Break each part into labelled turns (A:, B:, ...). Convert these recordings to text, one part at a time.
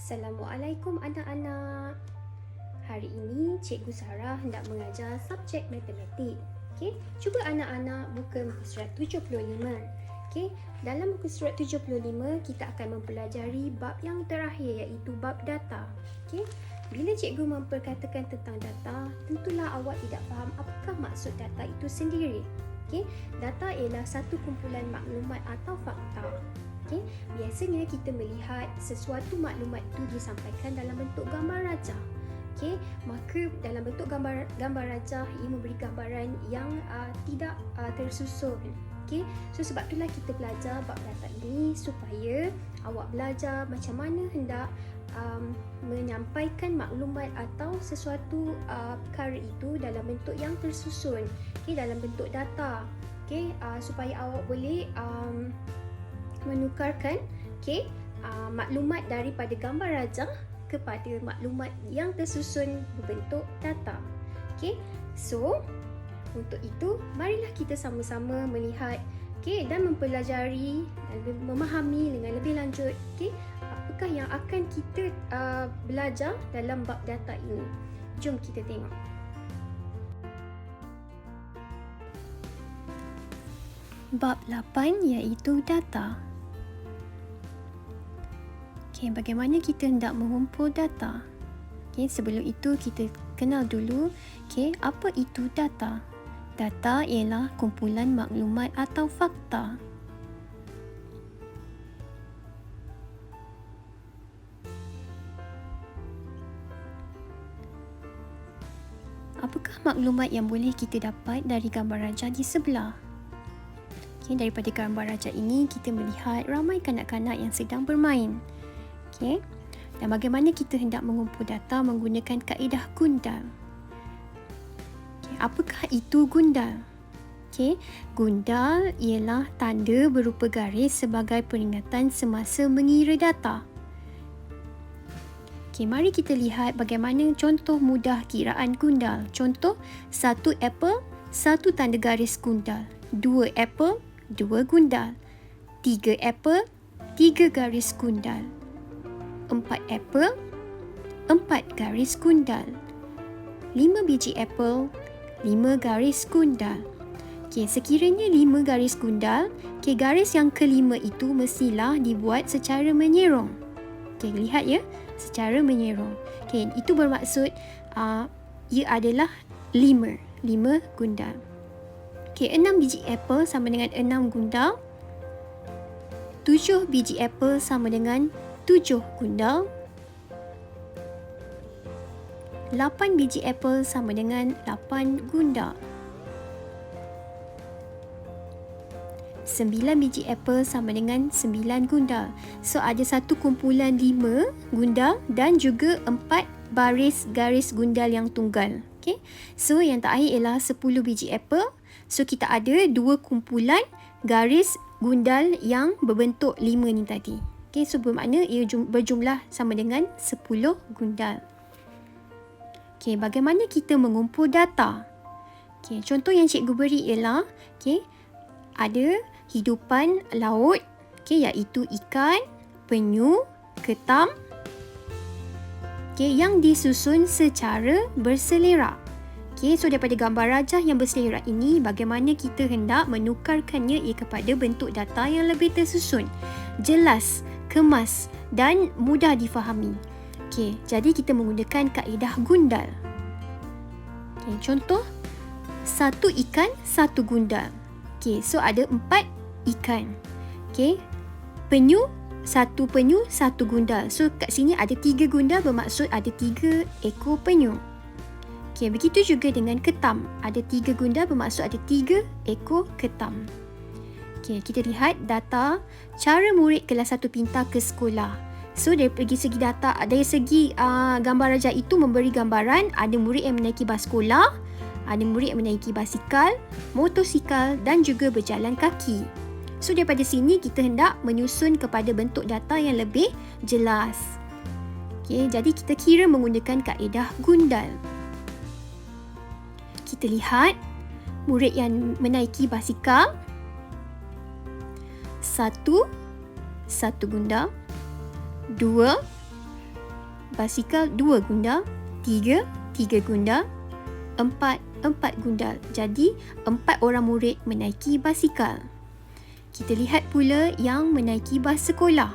A: Assalamualaikum anak-anak. Hari ini Cikgu Sarah hendak mengajar subjek matematik. Okey, cuba anak-anak buka muka surat 75. Okey, dalam muka surat 75 kita akan mempelajari bab yang terakhir iaitu bab data. Okey, bila cikgu memperkatakan tentang data, tentulah awak tidak faham apakah maksud data itu sendiri. Okey, data ialah satu kumpulan maklumat atau fakta. Okay. Biasanya kita melihat sesuatu maklumat itu disampaikan dalam bentuk gambar rajah. Okay. Maka dalam bentuk gambar rajah ia memberi gambaran yang tidak tersusun. Okay. So sebab itulah kita belajar bab data ini supaya awak belajar macam mana hendak menyampaikan maklumat atau sesuatu perkara itu dalam bentuk yang tersusun. Okay. Dalam bentuk data. Okay. Supaya awak boleh menukarkan maklumat daripada gambar rajah kepada maklumat yang tersusun berbentuk data. So untuk itu marilah kita sama-sama melihat dan mempelajari dan memahami dengan lebih lanjut apakah yang akan kita belajar dalam bab data ini. Jom kita tengok. Bab 8 iaitu data. Bagaimana kita hendak mengumpul data? Sebelum itu kita kenal dulu apa itu data. Data ialah kumpulan maklumat atau fakta. Apakah maklumat yang boleh kita dapat dari gambar rajah di sebelah? Daripada gambar rajah ini kita melihat ramai kanak-kanak yang sedang bermain. Dan bagaimana kita hendak mengumpul data menggunakan kaedah gundal. Apakah itu gundal? Gundal ialah tanda berupa garis sebagai peringatan semasa mengira data. Mari kita lihat bagaimana contoh mudah kiraan gundal. Contoh, 1 apple, 1 tanda garis gundal. 2 apple, 2 gundal. 3 apple, 3 garis gundal. 4 apple, 4 garis gundal. 5 biji apple, 5 garis gundal. Sekiranya 5 garis gundal, garis yang kelima itu mestilah dibuat secara menyerong. Lihat ya, secara menyerong. Itu bermaksud ia adalah 5 gundal. 6 biji apple sama dengan 6 gundal. 7 biji apple sama dengan 7 gundal. 8 biji apple sama dengan 8 gundal. 9 biji apple sama dengan 9 gundal. So ada satu kumpulan 5 gundal dan juga 4 baris garis gundal yang tunggal. So yang terakhir ialah 10 biji apple. So kita ada 2 kumpulan garis gundal yang berbentuk 5 ni tadi. So bermakna ia berjumlah sama dengan 10 gundal. Bagaimana kita mengumpul data? Contoh yang cikgu beri ialah ada hidupan laut, iaitu ikan, penyu, ketam, yang disusun secara berselerak. So daripada gambar rajah yang berselerak ini, bagaimana kita hendak menukarkannya kepada bentuk data yang lebih tersusun, jelas, kemas dan mudah difahami. Jadi kita menggunakan kaedah gundal. Contoh, 1 ikan, 1 gundal. So ada 4 ikan. Penyu, 1 penyu, 1 gundal. So kat sini ada 3 gundal bermaksud ada 3 ekor penyu. Begitu juga dengan ketam. Ada 3 gundal bermaksud ada 3 ekor ketam. Kita lihat data cara murid kelas 1 pintar ke sekolah. So dari segi data, dari segi gambar rajah itu memberi gambaran ada murid yang menaiki bas sekolah, ada murid yang menaiki basikal, motosikal dan juga berjalan kaki. So daripada sini kita hendak menyusun kepada bentuk data yang lebih jelas. Jadi kita kira menggunakan kaedah gundal. Kita lihat murid yang menaiki basikal, 1 gundal, 2 basikal 2 gundal, 3 gundal, 4 gundal. Jadi 4 orang murid menaiki basikal. Kita lihat pula yang menaiki bas sekolah.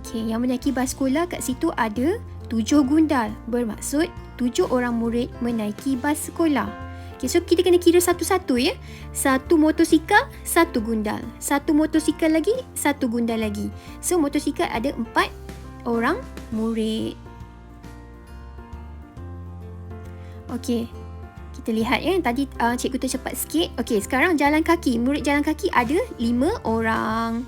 A: Okey, yang menaiki bas sekolah kat situ ada 7 gundal. Bermaksud 7 orang murid menaiki bas sekolah. Okay, so kita kena kira satu-satu ya. Satu motosikal, 1 gundal. Satu motosikal lagi, 1 gundal lagi. So motosikal ada 4 orang murid. Okey, kita lihat ya. Tadi cikgu tercepat sikit. Okey, sekarang jalan kaki. Murid jalan kaki ada 5 orang.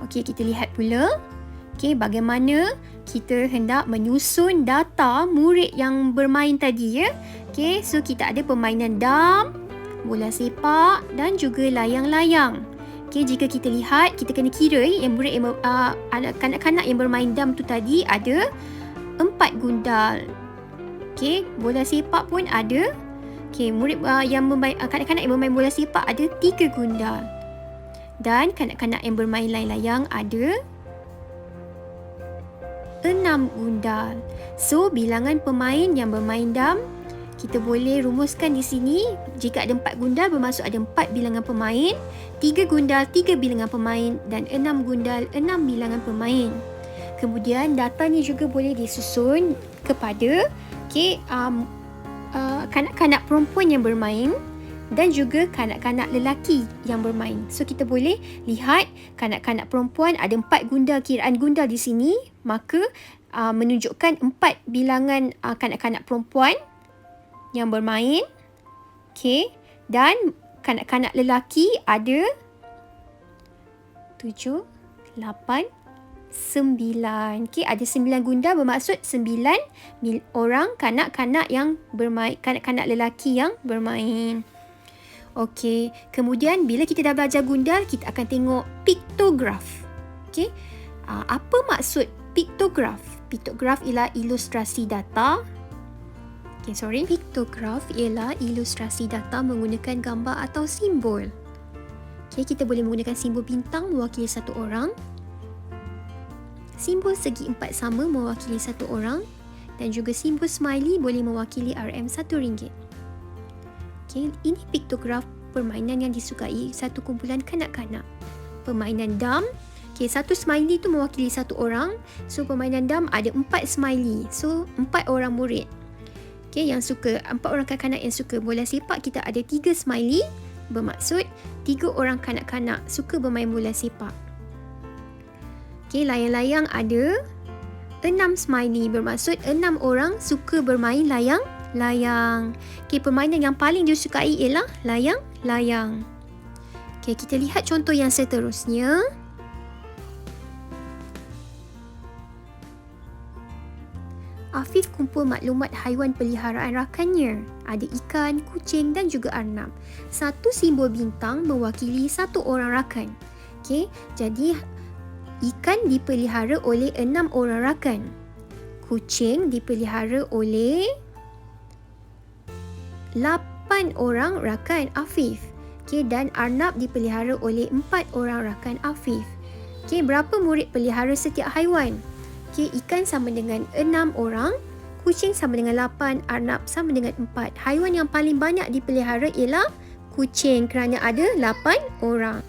A: Okey, kita lihat pula. Okey, bagaimana kita hendak menyusun data murid yang bermain tadi ya. Okey, so kita ada permainan dam, bola sepak dan juga layang-layang. Okey, jika kita lihat, kita kena kira yang murid kanak-kanak yang bermain dam tu tadi ada 4 gundal. Okey, bola sepak pun ada. Okey, murid kanak-kanak yang bermain bola sepak ada 3 gundal. Dan kanak-kanak yang bermain layang-layang ada 6 gundal. So, bilangan pemain yang bermain dam kita boleh rumuskan di sini. Jika ada 4 gundal bermaksud ada 4 bilangan pemain, 3 gundal 3 bilangan pemain dan 6 gundal 6 bilangan pemain. Kemudian data ni juga boleh disusun kepada kanak-kanak perempuan yang bermain dan juga kanak-kanak lelaki yang bermain. So kita boleh lihat kanak-kanak perempuan ada 4 gundal, kiraan gundal di sini, maka menunjukkan 4 bilangan kanak-kanak perempuan yang bermain. Okey, dan kanak-kanak lelaki ada 7, 8, 9. Okey, ada 9 gundal bermaksud 9 orang kanak-kanak yang bermain, kanak-kanak lelaki yang bermain. Okey, kemudian bila kita dah belajar gundal, kita akan tengok piktograf. Okey, apa maksud piktograf? Piktograf ialah ilustrasi data. Piktograf ialah ilustrasi data menggunakan gambar atau simbol. Okey, kita boleh menggunakan simbol bintang mewakili satu orang. Simbol segi empat sama mewakili satu orang. Dan juga simbol smiley boleh mewakili RM1 ringgit. Okay, ini piktograf permainan yang disukai satu kumpulan kanak-kanak. Permainan dam, okay, satu smiley tu mewakili satu orang. So permainan dam ada 4 smiley. So 4 orang murid. Okay, yang suka, 4 orang kanak-kanak yang suka bola sepak, kita ada 3 smiley. Bermaksud 3 orang kanak-kanak suka bermain bola sepak. Okay, layang-layang ada 6 smiley. Bermaksud 6 orang suka bermain layang-layang. Okay, permainan yang paling disukai ialah layang-layang. Okay, kita lihat contoh yang seterusnya. Afif kumpul maklumat haiwan peliharaan rakannya. Ada ikan, kucing dan juga arnab. Satu simbol bintang mewakili satu orang rakan. Okay, jadi ikan dipelihara oleh 6 orang rakan. Kucing dipelihara oleh 8 orang rakan Afif. Okay, dan arnab dipelihara oleh 4 orang rakan Afif. Okay, berapa murid pelihara setiap haiwan? Okay, ikan sama dengan 6 orang, kucing sama dengan 8, arnab sama dengan 4. Haiwan yang paling banyak dipelihara ialah kucing kerana ada 8 orang.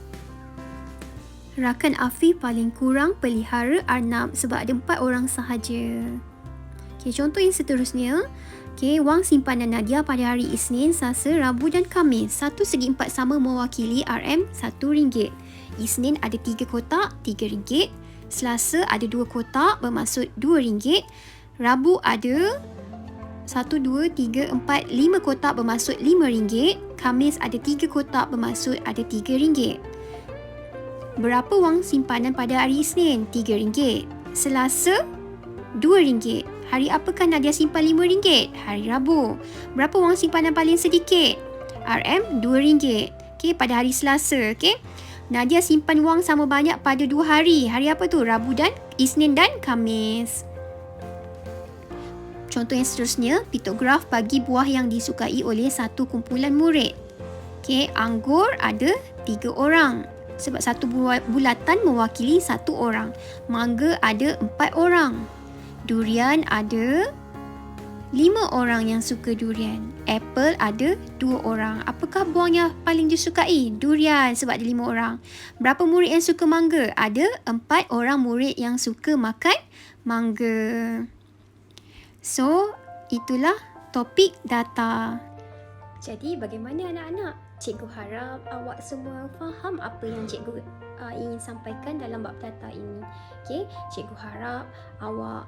A: Rakan Afif paling kurang pelihara arnab sebab ada 4 orang sahaja. Okay, contoh yang seterusnya. Okay, wang simpanan Nadia pada hari Isnin, Selasa, Rabu dan Khamis. 1 segi 4 sama mewakili RM1. Isnin ada 3 kotak, RM3. Selasa ada 2 kotak bermaksud RM2. Rabu ada 1, 2, 3, 4, 5 kotak bermaksud RM5. Khamis ada 3 kotak bermaksud ada RM3. Berapa wang simpanan pada hari Isnin? RM3. Selasa RM2. Hari apakah Nadia simpan RM5? Hari Rabu. Berapa wang simpanan paling sedikit? RM2. Okey, pada hari Selasa. Okey, Nadia simpan wang sama banyak pada 2 hari. Hari apa tu? Rabu dan Isnin dan Khamis. Contoh yang seterusnya, piktograf bagi buah yang disukai oleh satu kumpulan murid. Okey, anggur ada 3 orang. sebab satu bulatan mewakili satu orang. Mangga ada 4 orang. Durian ada 5 orang yang suka durian. Apple ada 2 orang. Apakah buah yang paling disukai? Durian sebab ada 5 orang. Berapa murid yang suka mangga? Ada 4 orang murid yang suka makan mangga. So, itulah topik data. Jadi, bagaimana anak-anak? Cikgu harap awak semua faham apa yang cikgu ingin sampaikan dalam bab data ini. Okay? Cikgu harap awak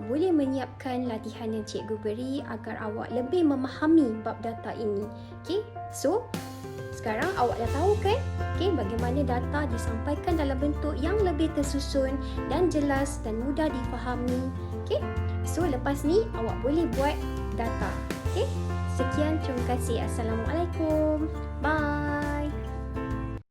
A: boleh menyiapkan latihan yang cikgu beri agar awak lebih memahami bab data ini. Okay? So, sekarang awak dah tahu kan? Okay, bagaimana data disampaikan dalam bentuk yang lebih tersusun dan jelas dan mudah difahami. Okay? So, lepas ni awak boleh buat data. Okay? Sekian, terima kasih. Assalamualaikum. Bye.